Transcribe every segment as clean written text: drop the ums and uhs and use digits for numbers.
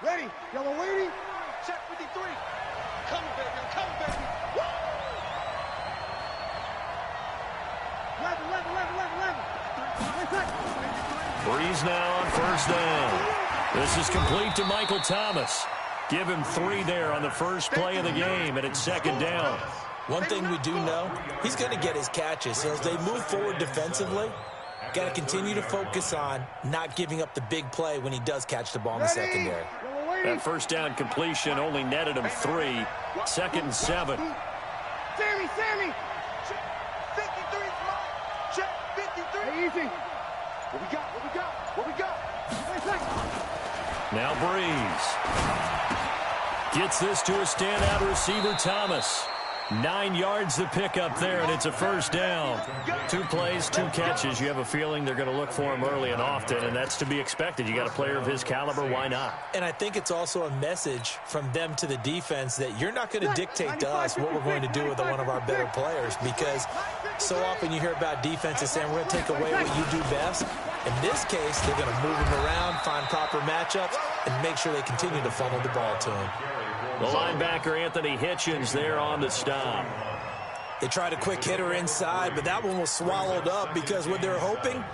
Ready. Yellow waiting. Check 53. Coming, baby. I'm coming, baby. Woo! 11. Breeze now on first down. This is complete to Michael Thomas. Give him 3 there on the first play of the game, and it's second down. One thing we do know, he's going to get his catches. So as they move forward defensively, got to continue to focus on not giving up the big play when he does catch the ball in the secondary. That first down completion only netted him 3. Second and 7. Sammy. Check 53. Check 53. Hey, easy. What we got? Now Breeze gets this to a standout receiver, Thomas. 9 yards to pick up there, and it's a first down. 2 plays, 2 catches. You have a feeling they're going to look for him early and often, and that's to be expected. You got a player of his caliber, why not? And I think it's also a message from them to the defense that you're not going to dictate to us what we're going to do with one of our better players, because so often you hear about defenses saying we're going to take away what you do best. In this case, they're going to move him around, find proper matchups, and make sure they continue to funnel the ball to him. The linebacker, Anthony Hitchens, there on the stop. They tried a quick hitter inside, but that one was swallowed up because what they're hoping,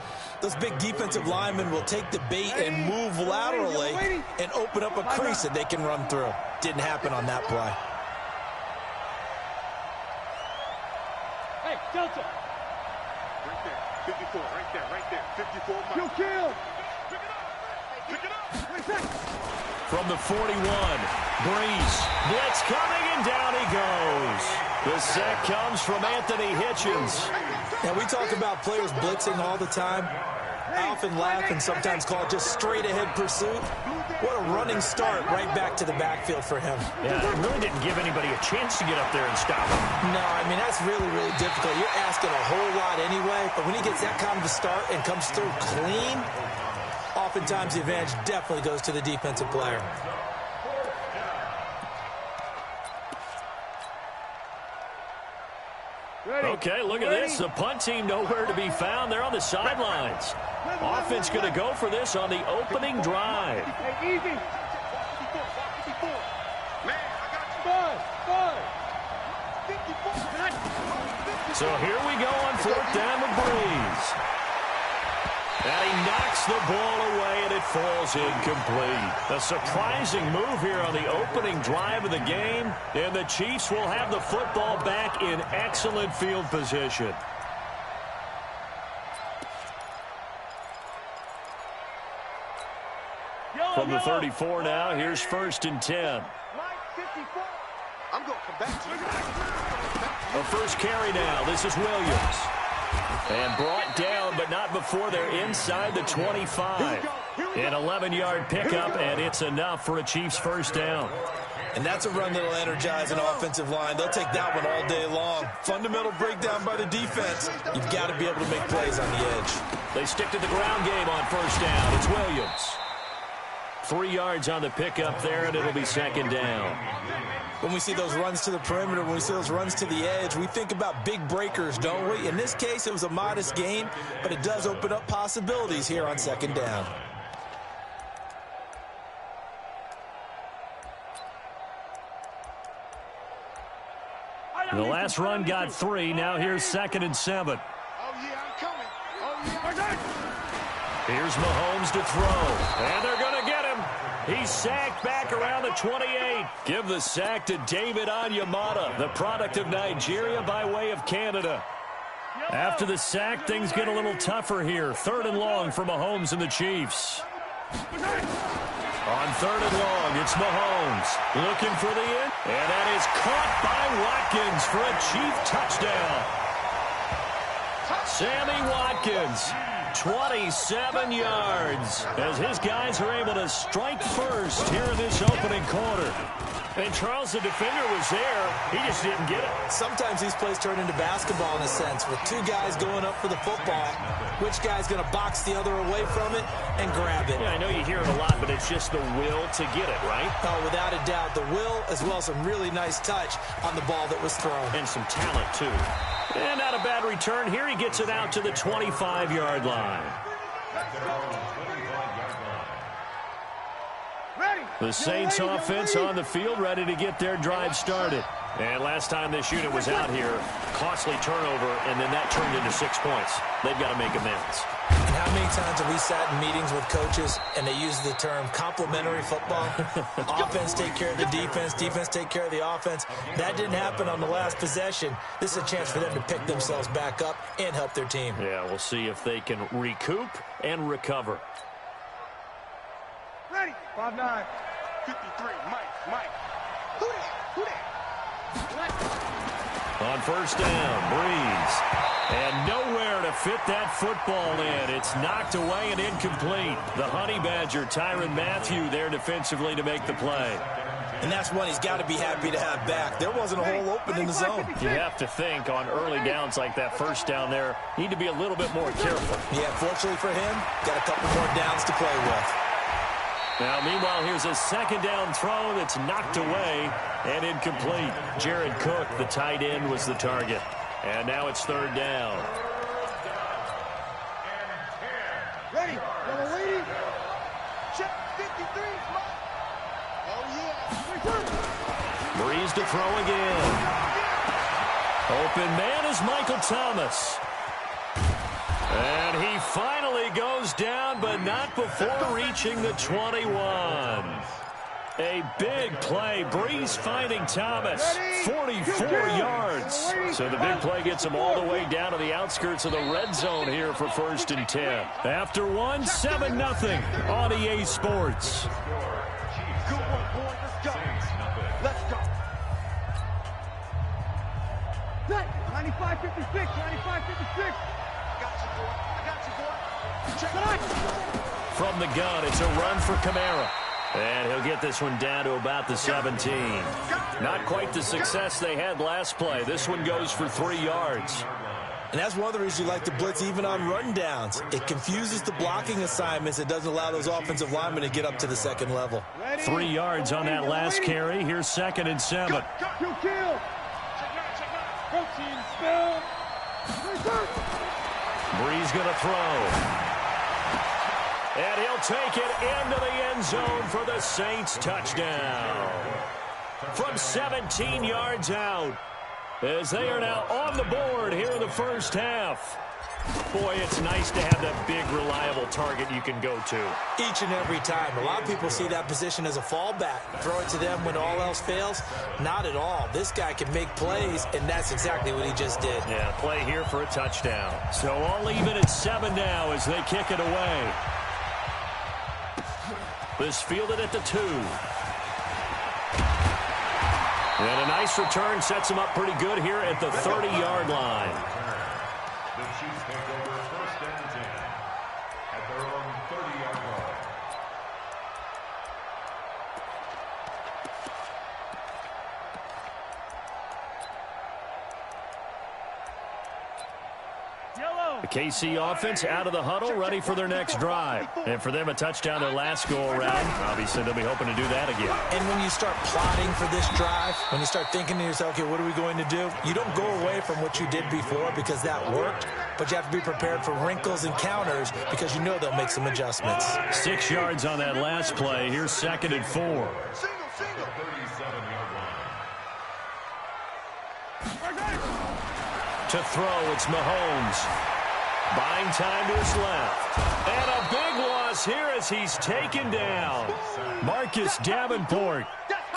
those big defensive linemen will take the bait and move laterally and open up a crease that they can run through. Didn't happen on that play. Hey, Delta. Right there. 54. Right there. 54. You kill. Pick it up. From the 41, Breeze. Blitz coming, and down he goes. The sack comes from Anthony Hitchens. Now, we talk about players blitzing all the time. I often laugh and sometimes call it just straight-ahead pursuit. What a running start right back to the backfield for him. Yeah, it really didn't give anybody a chance to get up there and stop him. No, I mean, that's really, really difficult. You're asking a whole lot anyway, but when he gets that kind of a start and comes through clean, oftentimes the advantage definitely goes to the defensive player. Okay, look at this. The punt team nowhere to be found. They're on the sidelines. Offense going to go for this on the opening drive. Hey, easy. Man, I got you. So here we go on 4th down with Breeze. And he knocks the ball away, and it falls incomplete. A surprising move here on the opening drive of the game, and the Chiefs will have the football back in excellent field position. From the 34 now, here's 1st and 10. I'm going to come back to you. A first carry now. This is Williams. And brought down, but not before they're inside the 25. An 11-yard pickup, and it's enough for a Chiefs first down. And that's a run that'll energize an offensive line. They'll take that one all day long. Fundamental breakdown by the defense. You've got to be able to make plays on the edge. They stick to the ground game on first down. It's Williams. 3 yards on the pickup there, and it'll be second down. When we see those runs to the perimeter, when we see those runs to the edge, we think about big breakers, don't we? In this case, it was a modest gain, but it does open up possibilities here on second down. The last run got 3. Now here's 2nd and 7. Oh, yeah, I'm coming. Oh, yeah. Here's Mahomes to throw, and they're going to get him. He's sacked back around the 28. Give the sack to David Onyemata, the product of Nigeria by way of Canada. After the sack, things get a little tougher here. 3rd and long for Mahomes and the Chiefs. On 3rd and long, it's Mahomes looking for the end, and that is caught by Watkins for a Chief touchdown. Sammy Watkins, 27 yards, as his guys are able to strike first here in this opening quarter. And Charles, the defender, was there. He just didn't get it. Sometimes these plays turn into basketball in a sense, with 2 guys going up for the football. Which guy's going to box the other away from it and grab it? Yeah, I know you hear it a lot, but it's just the will to get it, right? Oh, without a doubt, the will as well as some really nice touch on the ball that was thrown. And some talent, too. And not a bad return. Here he gets it out to the 25-yard line. Ready. The Saints offense on the field, ready to get their drive started. And last time this unit was out here, costly turnover, and then that turned into 6 points. They've got to make amends. And how many times have we sat in meetings with coaches and they use the term complementary football? Offense take care of the defense, defense take care of the offense. That didn't happen on the last possession. This is a chance for them to pick themselves back up and help their team. Yeah, we'll see if they can recoup and recover. Ready. 5-9. 53, Mike. Who that? On first down, Breeze. And nowhere to fit that football in. It's knocked away and incomplete. The Honey Badger, Tyrann Mathieu, there defensively to make the play. And that's one he's got to be happy to have back. There wasn't a hole open in the zone. You have to think on early downs like that first down there, need to be a little bit more careful. Yeah, fortunately for him, got a couple more downs to play with. Now, meanwhile, here's a second down throw that's knocked away and incomplete. Jared Cook, the tight end, was the target. And now it's third down. Ready. Yellow lady. Check 53. Oh, yeah. Breeze to throw again. Open man is Michael Thomas. And he finally goes down, but not before reaching the 21. A big play. Breeze finding Thomas. 44 yards. So the big play gets him all the way down to the outskirts of the red zone here for 1st and 10. After one, 7-0 on EA Sports. Good one, boy. Let's go. 95-56. 95-56. From the gun, it's a run for Kamara. And he'll get this one down to about the 17. Not quite the success they had last play. This one goes for 3 yards. And that's one of the reasons you like to blitz even on run downs. It confuses the blocking assignments. It doesn't allow those offensive linemen to get up to the second level. 3 yards on that last carry. Here's 2nd and 7. Kill. Protein spill. Breeze going to throw. And he'll take it into the end zone for the Saints touchdown. From 17 yards out, as they are now on the board here in the first half. Boy, it's nice to have that big, reliable target you can go to. Each and every time. A lot of people see that position as a fallback. Throw it to them when all else fails. Not at all. This guy can make plays, and that's exactly what he just did. Yeah, play here for a touchdown. So all even at 7 now as they kick it away. This fielded at the 2. And a nice return sets him up pretty good here at the 30-yard line. The Chiefs take over 1st and 10 at their own 30-yard line. The KC offense out of the huddle, ready for their next drive. And for them, a touchdown their last go-around. Obviously, they'll be hoping to do that again. And when you start plotting for this drive, when you start thinking to yourself, okay, what are we going to do? You don't go away from what you did before because that worked, but you have to be prepared for wrinkles and counters because you know they'll make some adjustments. 6 yards on that last play. Here's 2nd and 4. The 37-yard line. To throw, it's Mahomes. Buying time to his left. And a big loss here as he's taken down. Marcus Davenport.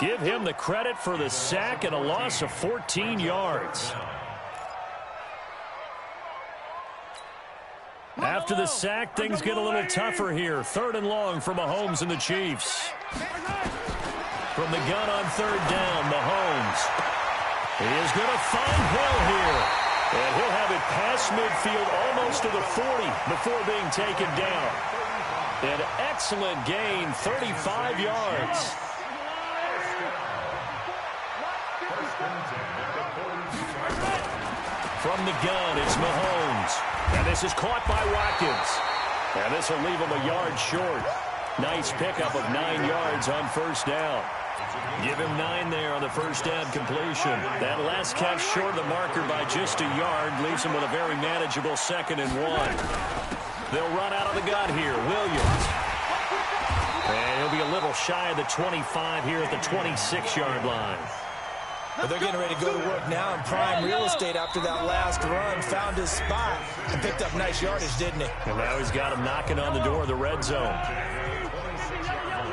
Give him the credit for the sack and a loss of 14 yards. After the sack, things get a little tougher here. 3rd and long for Mahomes and the Chiefs. From the gun on 3rd down, Mahomes. He is going to find Hill here. And he'll have it past midfield almost to the 40 before being taken down. An excellent gain, 35 yards. From the gun, it's Mahomes. And this is caught by Watkins. And this will leave him a yard short. Nice pickup of 9 yards on 1st down. Give him 9 there on the 1st down completion. That last catch short of the marker by just a yard leaves him with a very manageable 2nd and 1. They'll run out of the gun here. Williams. And he'll be a little little shy of the 25 here at the 26-yard line. Well, they're getting ready to go to work now in prime real estate after that last run. Found his spot and picked up nice yardage, didn't he? And now he's got him knocking on the door of the red zone.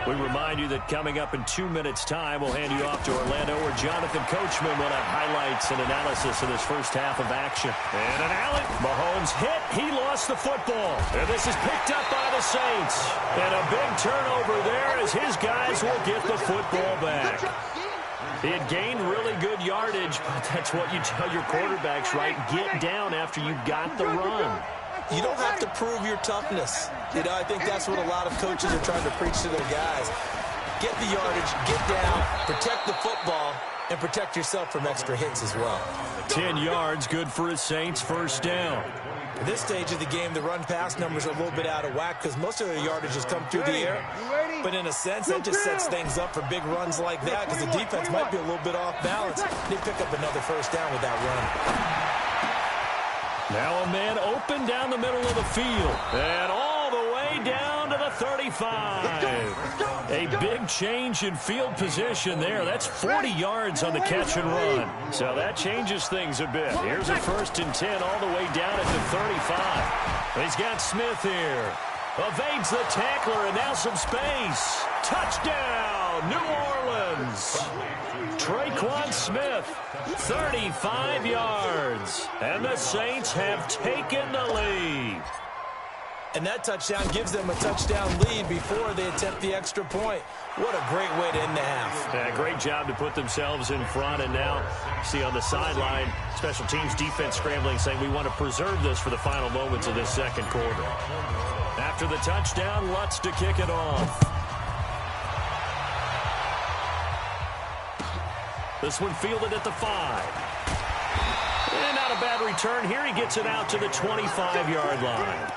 We remind you that coming up in 2 minutes' time, we'll hand you off to Orlando, where Jonathan Coachman will have highlights and analysis of this first half of action. And an Allen. Mahomes hit. He lost the football. And this is picked up by the Saints. And a big turnover there as his guys will get the football back. He had gained really good yardage, but that's what you tell your quarterbacks, right? Get down after you got the run. You don't have to prove your toughness. You know, I think that's what a lot of coaches are trying to preach to their guys. Get the yardage, get down, protect the football, and protect yourself from extra hits as well. 10 yards, good for a Saints first down. At this stage of the game, the run-pass numbers are a little bit out of whack because most of their yardage has come through the air. But in a sense, that just sets things up for big runs like that because the defense might be a little bit off balance. They pick up another first down with that run. Now a man open down the middle of the field. And all the way down to the 35. A big change in field position there. That's 40 yards on the catch and run. So that changes things a bit. Here's a 1st and 10 all the way down at the 35. He's got Smith here. Evades the tackler and now some space. Touchdown, New Orleans. Traquan Smith, 35 yards. And the Saints have taken the lead. And that touchdown gives them a touchdown lead before they attempt the extra point. What a great way to end the half. Yeah, great job to put themselves in front. And now, see on the sideline, special teams defense scrambling, saying we want to preserve this for the final moments of this second quarter. After the touchdown, Lutz to kick it off. This one fielded at the 5. And not a bad return here. He gets it out to the 25-yard line.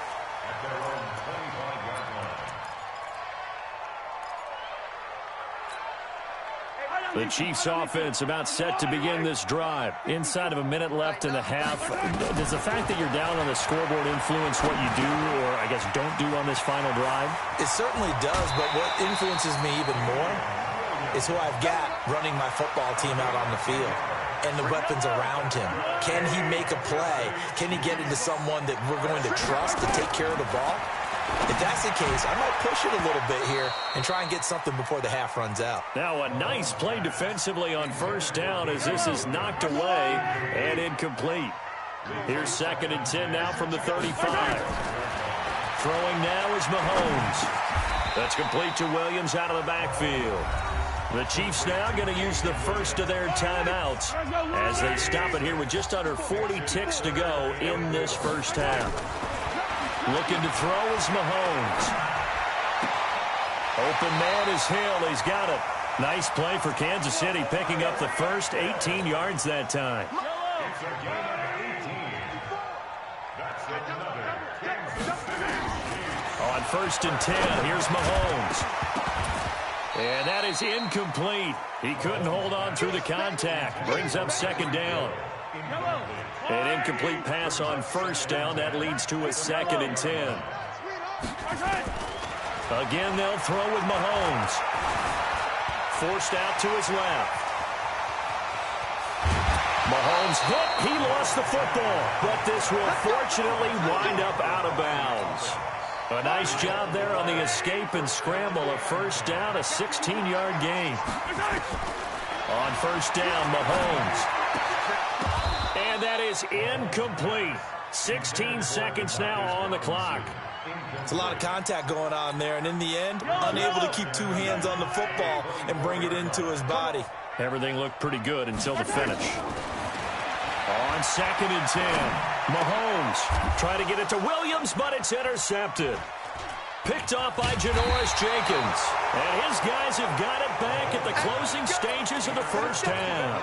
The Chiefs offense about set to begin this drive. Inside of a minute left in the half. Does the fact that you're down on the scoreboard influence what you do or, I guess, don't do on this final drive? It certainly does, but what influences me even more is who I've got running my football team out on the field and the weapons around him. Can he make a play? Can he get into someone that we're going to trust to take care of the ball? If that's the case, I might push it a little bit here and try and get something before the half runs out. Now a nice play defensively on first down as this is knocked away and incomplete. Here's 2nd and 10 now from the 35. Throwing now is Mahomes. That's complete to Williams out of the backfield. The Chiefs now going to use the first of their timeouts as they stop it here with just under 40 ticks to go in this first half. Looking to throw is Mahomes. Open man is Hill. He's got it. Nice play for Kansas City, picking up the first 18 yards that time. On 1st and 10, here's Mahomes. And that is incomplete. He couldn't hold on through the contact. Brings up 2nd down. An incomplete pass on 1st down. That leads to a 2nd and 10. Again, they'll throw with Mahomes. Forced out to his left. Mahomes hit. He lost the football. But this will fortunately wind up out of bounds. A nice job there on the escape and scramble. A 1st down, a 16-yard gain. On 1st down, Mahomes. And that is incomplete. 16 seconds now on the clock. It's a lot of contact going on there, and in the end, unable to keep 2 hands on the football and bring it into his body. Everything looked pretty good until the finish. On 2nd and 10, Mahomes trying to get it to Williams, but it's intercepted. Picked off by Janoris Jenkins. And his guys have got it back at the closing stages of the first half.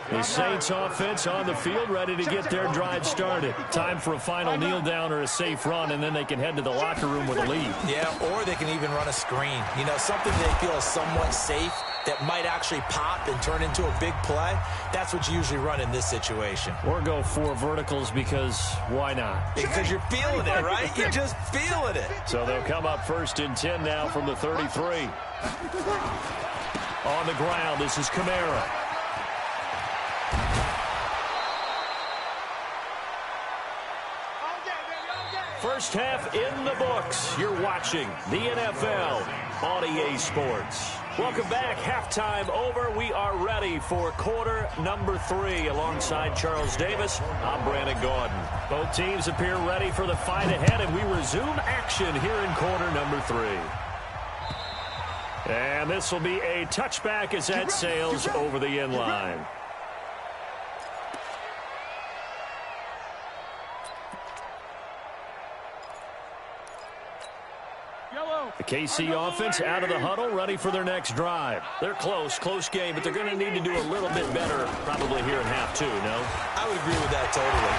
The Saints offense on the field, ready to get their drive started. Time for a final kneel down or a safe run, and then they can head to the locker room with a lead. Yeah, or they can even run a screen. You know, something they feel is somewhat safe that might actually pop and turn into a big play. That's what you usually run in this situation. Or go 4 verticals because why not? Because you're feeling it, right? You're just feeling it. So they'll come up 1st and 10 now from the 33. On the ground, this is Kamara. First half in the books. You're watching the NFL on EA Sports. Welcome back. Halftime over. We are ready for quarter number 3. Alongside Charles Davis, I'm Brandon Gordon. Both teams appear ready for the fight ahead, and we resume action here in quarter number 3. And this will be a touchback as that sails over the end line. The KC offense out of the huddle, ready for their next drive. They're close game, but they're going to need to do a little bit better probably here in half 2, no? I would agree with that totally.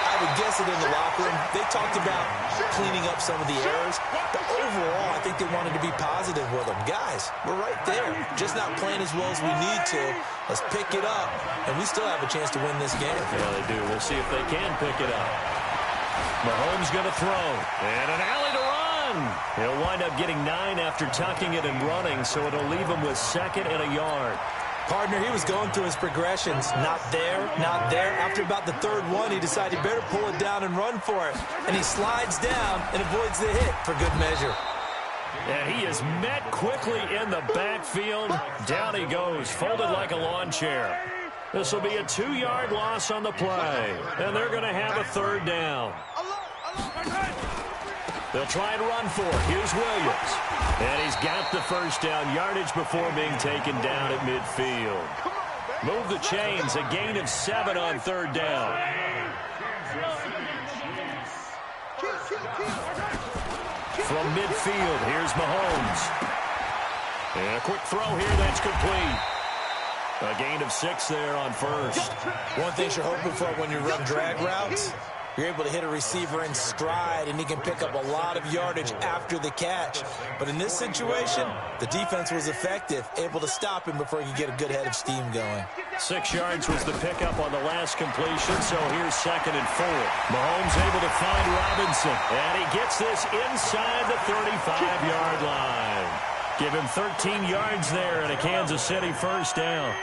I would guess it in the locker room. They talked about cleaning up some of the errors, but overall, I think they wanted to be positive with them. Guys, we're right there. Just not playing as well as we need to. Let's pick it up, and we still have a chance to win this game. Yeah, they do. We'll see if they can pick it up. Mahomes going to throw, and an alley to run. He'll wind up getting 9 after tucking it and running, so it'll leave him with 2nd and a yard. Partner, he was going through his progressions. Not there, not there. After about the 3rd one, he decided he better pull it down and run for it. And he slides down and avoids the hit for good measure. And he is met quickly in the backfield. Down he goes, folded like a lawn chair. This will be a 2-yard loss on the play. And they're going to have a 3rd down. They'll try and run for it. Here's Williams. And he's got the 1st down yardage before being taken down at midfield. Move the chains. A gain of 7 on 3rd down. From midfield, here's Mahomes. And a quick throw here. That's complete. A gain of 6 there on 1st. One thing you're hoping for when you run drag routes, you're able to hit a receiver in stride, and he can pick up a lot of yardage after the catch. But in this situation, the defense was effective, able to stop him before he could get a good head of steam going. 6 yards was the pickup on the last completion, so here's 2nd and 4. Mahomes able to find Robinson, and he gets this inside the 35-yard line. Give him 13 yards there and a Kansas City 1st down.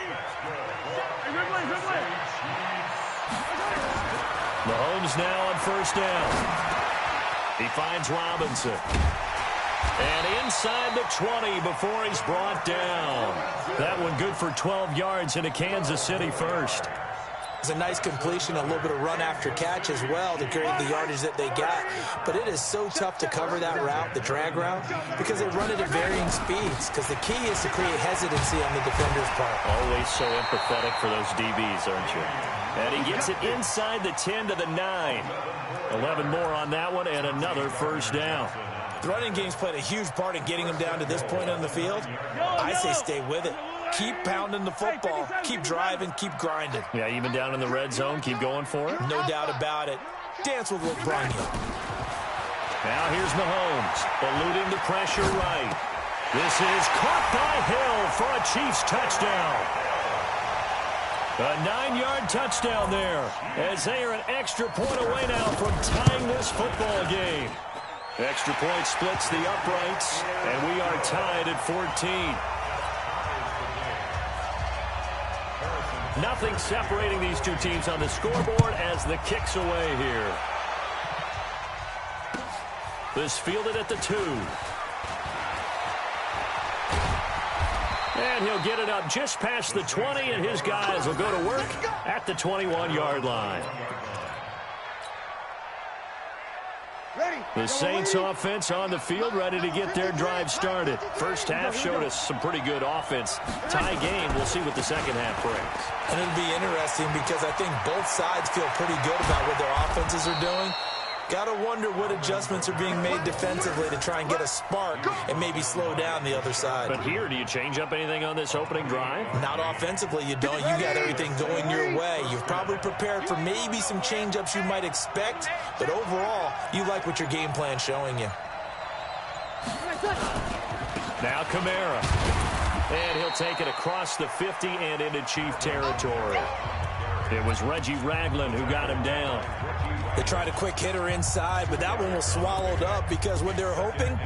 Mahomes now on 1st down. He finds Robinson. And inside the 20 before he's brought down. That one good for 12 yards and a Kansas City 1st. It's a nice completion, a little bit of run after catch as well to create the yardage that they got. But it is so tough to cover that route, the drag route, because they run it at varying speeds. Because the key is to create hesitancy on the defender's part. Always so empathetic for those DBs, aren't you? And he gets it inside the 10 to the 9. 11 more on that one and another 1st down. The running game's played a huge part in getting him down to this point on the field. I say stay with it. Keep pounding the football. Keep driving. Keep grinding. Yeah, even down in the red zone, keep going for it. No doubt about it. Dance with what brung you. Now here's Mahomes, eluding the pressure right. This is caught by Hill for a Chiefs touchdown. A 9-yard touchdown there, as they are an extra point away now from tying this football game. Extra point splits the uprights, and we are tied at 14. Nothing separating these two teams on the scoreboard as the kick's away here. This fielded at the 2. And he'll get it up just past the 20, and his guys will go to work at the 21-yard line. The Saints offense on the field, ready to get their drive started. First half showed us some pretty good offense. Tie game, we'll see what the second half brings. And it'll be interesting because I think both sides feel pretty good about what their offenses are doing. Got to wonder what adjustments are being made defensively to try and get a spark and maybe slow down the other side. But here, do you change up anything on this opening drive? Not offensively, you don't. You got everything going your way. You've probably prepared for maybe some change-ups you might expect, but overall, you like what your game plan's showing you. Now Kamara. And he'll take it across the 50 and into Chief territory. It was Reggie Ragland who got him down. They tried a quick hitter inside, but that one was swallowed up because what they're hoping,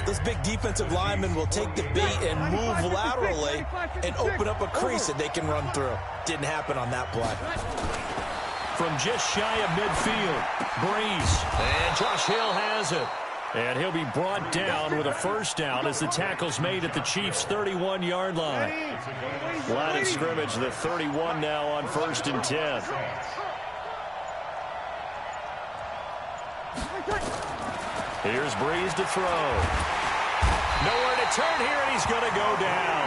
this big defensive lineman will take the bait and move laterally and open up a crease that they can run through. Didn't happen on that play. From just shy of midfield, Breeze. And Josh Hill has it. And he'll be brought down with a first down as the tackle's made at the Chiefs' 31-yard line. Line of scrimmage, the 31 now on 1st and 10. Here's Breeze to throw. Nowhere to turn here, and he's going to go down.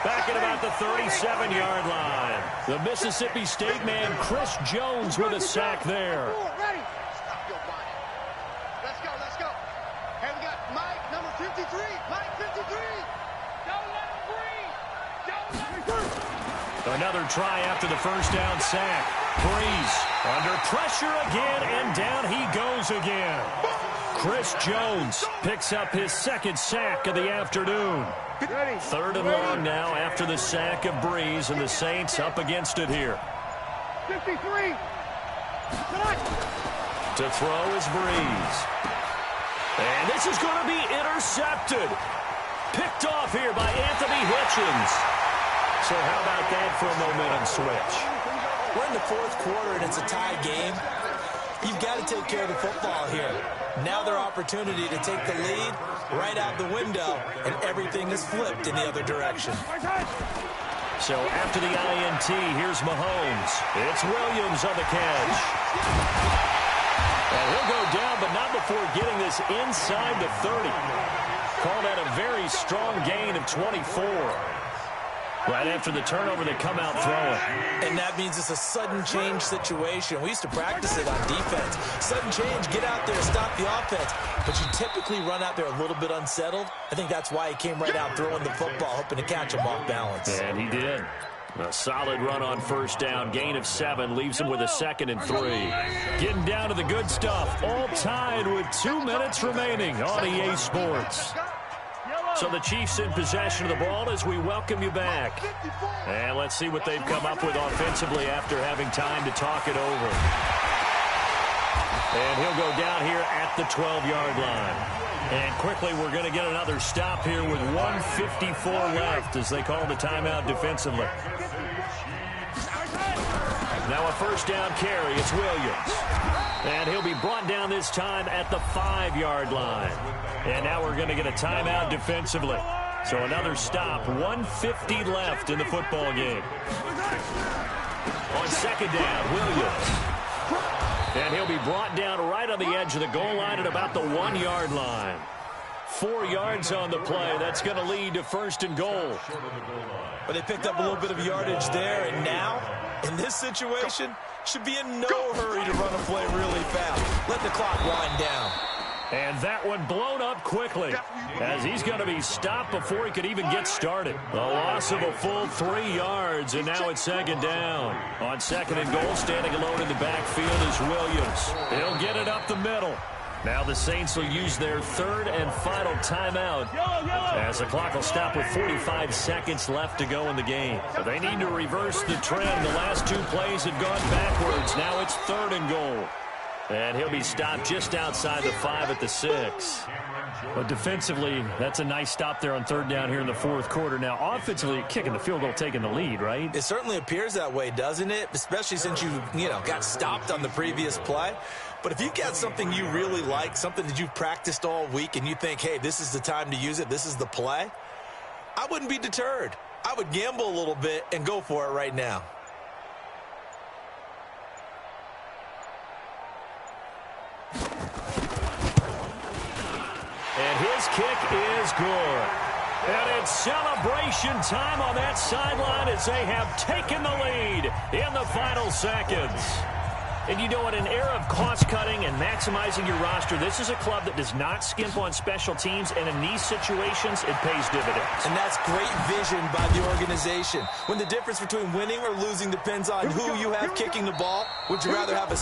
Back at about the 37-yard line. The Mississippi State man, Chris Jones, with a sack there. Let's go. Hey, we got Mike, number 53. Mike, 53. Don't let him breathe. Another try after the first down sack. Breeze under pressure again, and down he goes again. Chris Jones picks up his second sack of the afternoon. 3rd and long now after the sack of Breeze, and the Saints up against it here. 53. To throw is Breeze. And this is going to be intercepted. Picked off here by Anthony Hitchens. So how about that for a momentum switch? We're in the 4th quarter, and it's a tie game. You've got to take care of the football here. Now their opportunity to take the lead right out the window, and everything is flipped in the other direction. So after the INT, here's Mahomes. It's Williams on the catch. And he'll go down, but not before getting this inside the 30. Call that a very strong gain of 24. Right after the turnover, they come out throwing. And that means it's a sudden change situation. We used to practice it on defense. Sudden change, get out there, stop the offense. But you typically run out there a little bit unsettled. I think that's why he came right out throwing the football, hoping to catch him off balance. And he did. A solid run on first down. Gain of 7 leaves him with a 2nd and 3. Getting down to the good stuff. All tied with 2 minutes remaining on EA Sports. So the Chiefs in possession of the ball as we welcome you back. And let's see what they've come up with offensively after having time to talk it over. And he'll go down here at the 12-yard line. And quickly, we're going to get another stop here with 1:54 left as they call the timeout defensively. Now a first down carry. It's Williams. And he'll be brought down this time at the 5-yard line. And now we're going to get a timeout defensively. So another stop. 1:50 left in the football game. On second down, Williams. And he'll be brought down right on the edge of the goal line at about the 1-yard line. 4 yards on the play. That's going to lead to 1st and goal. But they picked up a little bit of yardage there, and now, in this situation, should be in no hurry to run a play really fast. Let the clock wind down. And that one blown up quickly as he's going to be stopped before he could even get started. A loss of a full 3 yards, and now it's 2nd down. On 2nd and goal, standing alone in the backfield is Williams. He'll get it up the middle. Now the Saints will use their 3rd and final timeout as the clock will stop with 45 seconds left to go in the game. But they need to reverse the trend. The last 2 plays had gone backwards. Now it's 3rd and goal. And he'll be stopped just outside the 5 at the 6. But defensively, that's a nice stop there on 3rd down here in the 4th quarter. Now, offensively, kicking the field goal, taking the lead, right? It certainly appears that way, doesn't it? Especially since you got stopped on the previous play. But if you've got something you really like, something that you've practiced all week, and you think, hey, this is the time to use it, this is the play, I wouldn't be deterred. I would gamble a little bit and go for it right now. And his kick is good. And it's celebration time on that sideline as they have taken the lead in the final seconds. And you know, in an era of cost-cutting and maximizing your roster, this is a club that does not skimp on special teams, and in these situations, it pays dividends. And that's great vision by the organization. When the difference between winning or losing depends on who you have kicking the ball, would you rather have a